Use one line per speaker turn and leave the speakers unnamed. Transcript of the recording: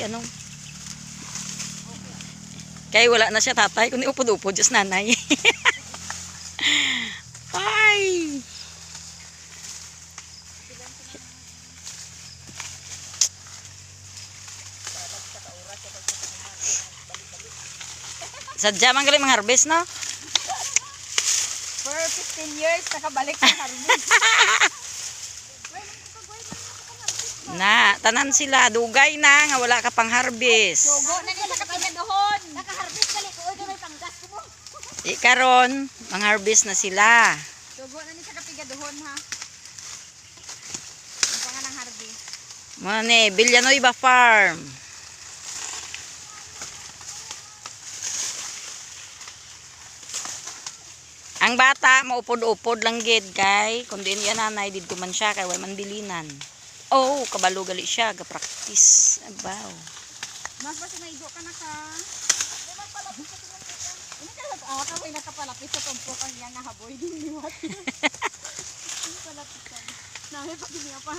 ano. Kaya wala na siya tatay, kundi upod-upod just nanay. Ay! Sadya man galing mang-harvest, no?
For 15 years, nakabalik sa harvest.
Na, tanan sila, dugay na, nga wala ka pang harvest.
Sugo na nila sa kapinadohon. Naka-harvest kali ko, oy may panggas ko mo.
Ikaron, mang-harvest na sila.
Sugo na nila sa kapinadohon ha. Ang pangalang harvest.
Mane, Villanueva Farm. Ang bata, maupod-upod lang gid kay. Kung din yan nanay, dito man siya, kay wala man bilinan. Oh, kabalo gali siya, ga-practice. Abaw.
Mas basta maigo ka na ka. Di mas palapit sa tumpukan. Ini ka lang, ka may nakapalapit sa tumpukan yan na haboy. Hindi liwat. Ini palapit ka. Nahe pag hindi pa